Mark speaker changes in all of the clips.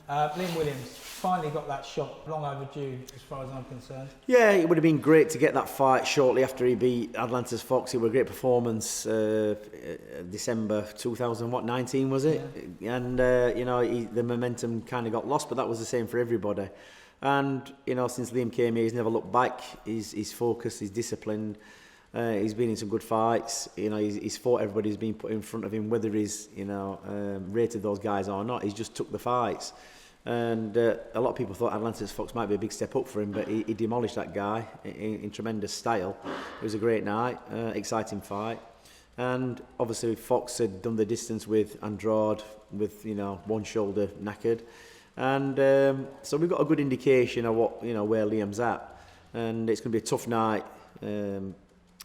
Speaker 1: Liam Williams finally got that shot, long overdue as far as I'm concerned.
Speaker 2: Yeah, it would have been great to get that fight shortly after he beat Atlanta's Fox. It was a great performance, December 2019 was it? Yeah. And the momentum kind of got lost, but that was the same for everybody. And since Liam came here, he's never looked back. He's focused, he's disciplined. He's been in some good fights. He's fought everybody who's been put in front of him, whether he's rated those guys or not. He's just took the fights. And a lot of people thought Atlanta's Fox might be a big step up for him, but he demolished that guy in tremendous style. It was a great night, exciting fight. And obviously Fox had done the distance with Andrade with one shoulder knackered. And so we've got a good indication of what where Liam's at. And it's going to be a tough night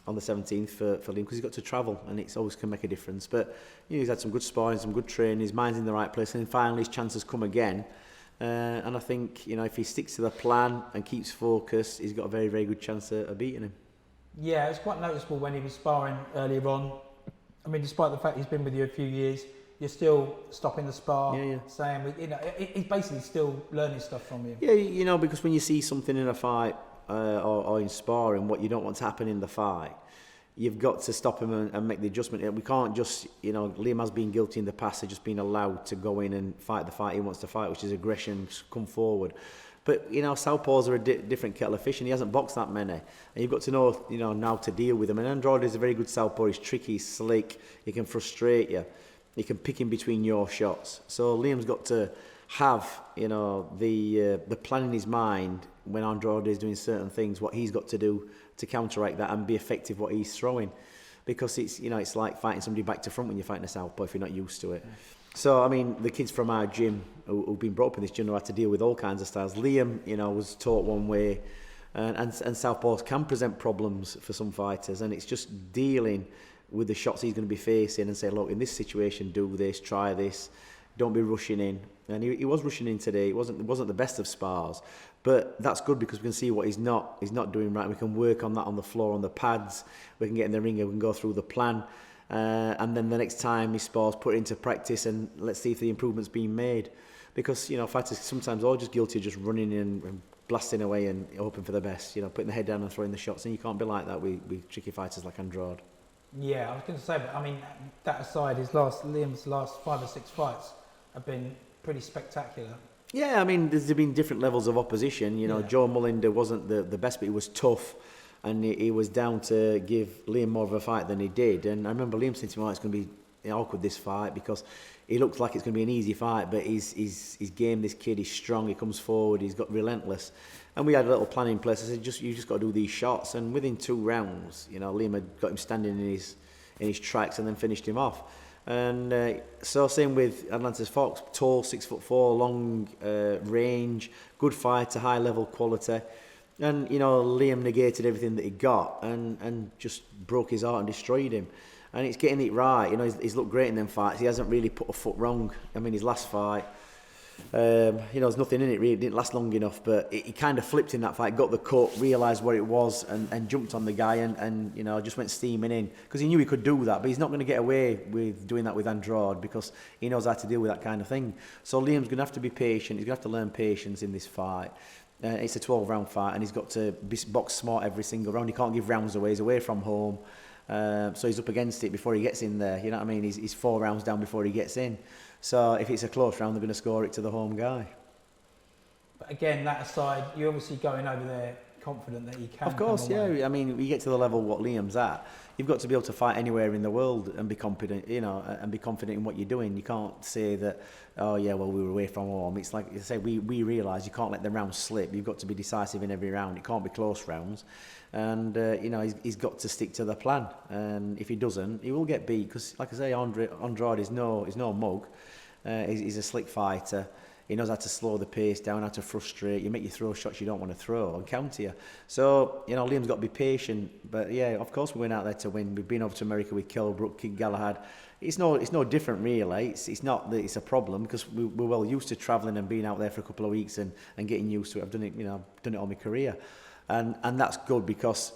Speaker 2: on the 17th for Liam, because he's got to travel, and it always can make a difference. But he's had some good sparring, some good training, his mind's in the right place, and finally his chances come again. And I think if he sticks to the plan and keeps focused, he's got a very, very good chance of beating him.
Speaker 1: Yeah, it's quite noticeable when he was sparring earlier on. I mean, despite the fact he's been with you a few years, you're still stopping the spar, saying, he's basically still learning stuff from you.
Speaker 2: Yeah, because when you see something in a fight or in sparring, what you don't want to happen in the fight, you've got to stop him and make the adjustment. We can't just, Liam has been guilty in the past of just being allowed to go in and fight the fight he wants to fight, which is aggression, come forward. But, southpaws are a different kettle of fish, and he hasn't boxed that many. And you've got to know, now to deal with them. And Andrade is a very good southpaw. He's tricky, he's slick, he can frustrate you. He can pick in between your shots. So Liam's got to have, the plan in his mind when Andrade is doing certain things, what he's got to do to counteract that and be effective what he's throwing. Because it's like fighting somebody back to front when you're fighting a southpaw if you're not used to it. So, I mean, the kids from our gym who've been brought up in this gym know how to deal with all kinds of styles. Liam, was taught one way, and southpaws can present problems for some fighters, and it's just dealing with the shots he's going to be facing and say, look, in this situation, do this, try this, don't be rushing in. And he was rushing in today. It wasn't the best of spars, but that's good because we can see what he's not doing right. We can work on that on the floor, on the pads. We can get in the ring and we can go through the plan. And then the next time he spars, put it into practice, and let's see if the improvement's been made. Because, fighters sometimes are just guilty of just running in and blasting away and hoping for the best, putting the head down and throwing the shots. And you can't be like that with tricky fighters like Andrade.
Speaker 1: Yeah, I was going to say, but I mean, that aside, Liam's last 5 or 6 fights have been pretty spectacular.
Speaker 2: Yeah, I mean, there's been different levels of opposition. Joe Mullinder wasn't the best, but he was tough, and he was down to give Liam more of a fight than he did. And I remember Liam saying to me, it's going to be awkward, this fight, because he looks like it's going to be an easy fight, but he's game, this kid, he's strong, he comes forward, he's got relentless. And we had a little plan in place. I said, you just got to do these shots. And within 2 rounds, Liam had got him standing in his tracks and then finished him off. And so same with Atlanta's Fox, tall, 6'4", long range, good fighter, high level quality. And Liam negated everything that he got and just broke his heart and destroyed him. And it's getting it right. He's looked great in them fights. He hasn't really put a foot wrong. I mean, his last fight, there's nothing in it really. It didn't last long enough, but he kind of flipped in that fight, got the cut, realised what it was, and jumped on the guy and just went steaming in, because he knew he could do that, but he's not going to get away with doing that with Andrade, because he knows how to deal with that kind of thing. So Liam's going to have to be patient. He's going to have to learn patience in this fight. It's a 12-round fight, and he's got to be box smart every single round. He can't give rounds away. He's away from home. So he's up against it before he gets in there. You know what I mean? He's 4 rounds down before he gets in. So if it's a close round, they're going to score it to the home guy.
Speaker 1: But again, that aside, you're obviously going over there confident that he can.
Speaker 2: Of course, yeah. I mean, you get to the level what Liam's at, you've got to be able to fight anywhere in the world and be confident, and be confident in what you're doing. You can't say that, oh yeah, well, we were away from home. It's like you say, we realise you can't let the rounds slip. You've got to be decisive in every round. It can't be close rounds. And, he's got to stick to the plan. And if he doesn't, he will get beat. Because, like I say, Andrade is no mug. He's a slick fighter. He knows how to slow the pace down, how to frustrate you, make you throw shots you don't want to throw and counter you. So, Liam's got to be patient. But, yeah, of course we went out there to win. We've been over to America with Kelbrook, Kid Galahad. It's no different, really. It's not that it's a problem, because we're well used to travelling and being out there for a couple of weeks and getting used to it. I've done it all my career. And that's good, because,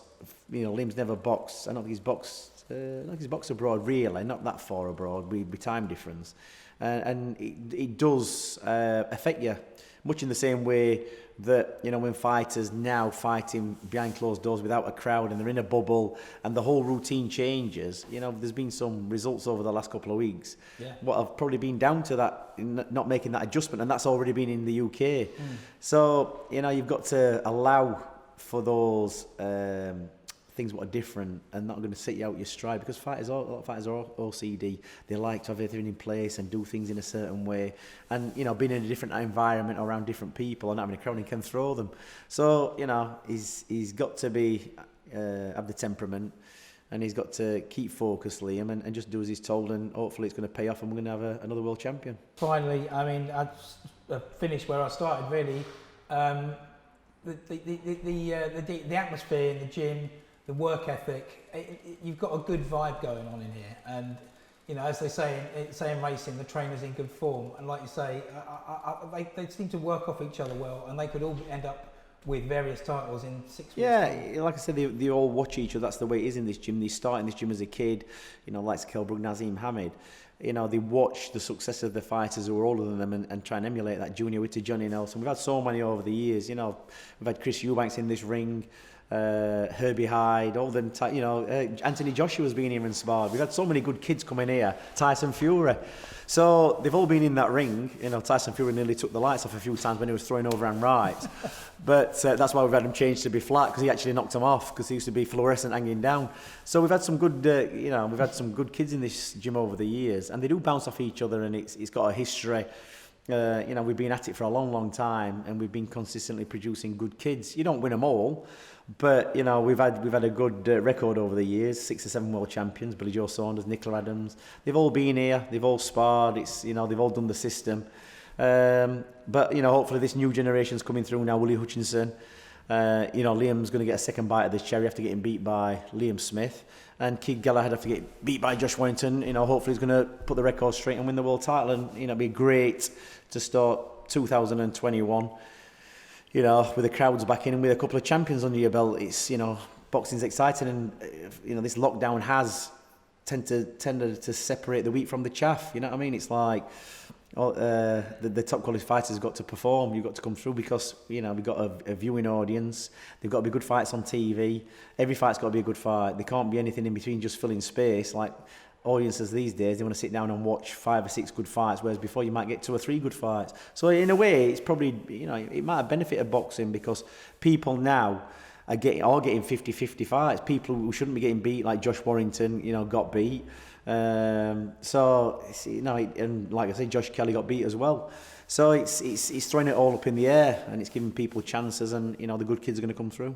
Speaker 2: Liam's never boxed. I don't think he's boxed abroad, really, not that far abroad, with time difference. and it does affect you, much in the same way that, you know, when fighters now fighting behind closed doors without a crowd and they're in a bubble and the whole routine changes. You know, there's been some results over the last couple of weeks what have probably been down to that, not making that adjustment, and that's already been in the UK. So, you know, you've got to allow for those things what are different and not going to set you out your stride, because a lot of fighters are OCD. They like to have everything in place and do things in a certain way, and, you know, being in a different environment around different people and having a crowd can throw them. So, you know, he's got to be have the temperament, and he's got to keep focused, Liam, and just do as he's told, and hopefully it's going to pay off and we're going to have another world champion. Finally,
Speaker 1: I mean, I finished where I started, really. The atmosphere in the gym, the work ethic, you've got a good vibe going on in here, and, you know, as they say in racing, the trainer's in good form, and like you say, they seem to work off each other well, and they could all end up with various titles in 6 weeks.
Speaker 2: Yeah, like I said, they all watch each other. That's the way it is in this gym. They start in this gym as a kid, you know, like Kelbrook, Nazim Hamid. You know, they watch the success of the fighters who are older than them and try and emulate that. Junior Witter, Johnny Nelson. We've had so many over the years. You know, we've had Chris Eubanks in this ring, Herbie Hyde, all them, you know, Anthony Joshua's been here and sparred. We've had so many good kids coming here, Tyson Fury. So they've all been in that ring. You know, Tyson Fury nearly took the lights off a few times when he was throwing overhand right. But that's why we've had him changed to be flat, because he actually knocked him off, because he used to be fluorescent hanging down. So we've had some good, you know, we've had some good kids in this gym over the years, and they do bounce off each other, and it's got a history. You know, we've been at it for a long, long time, and we've been consistently producing good kids. You don't win them all, but, you know, we've had a good record over the years. 6 or 7 world champions: Billy Joe Saunders, Nicola Adams. They've all been here. They've all sparred. It's, you know, they've all done the system. But, you know, hopefully this new generation's coming through now. Willie Hutchinson. You know, Liam's going to get a second bite of this cherry after getting beat by Liam Smith, and Keith Galahad after getting beat by Josh Warrington. You know, hopefully he's going to put the record straight and win the world title, and, you know, it'd be great to start 2021, you know, with the crowds back in and with a couple of champions under your belt. It's, you know, boxing's exciting, and, you know, this lockdown has tended to separate the wheat from the chaff. You know what I mean? It's like, the top quality fighters have got to perform. You've got to come through, because, you know, we've got a viewing audience. They've got to be good fights on TV. Every fight's got to be a good fight. There can't be anything in between just filling space. Like audiences these days, they want to sit down and watch 5 or 6 good fights, whereas before you might get 2 or 3 good fights. So in a way, it's probably, you know, it might have benefited boxing, because people now are getting 50-50 fights. People who shouldn't be getting beat, like Josh Warrington, you know, got beat. So, you know, and like I said, Josh Kelly got beat as well. So it's throwing it all up in the air, and it's giving people chances, and, you know, the good kids are going to come through.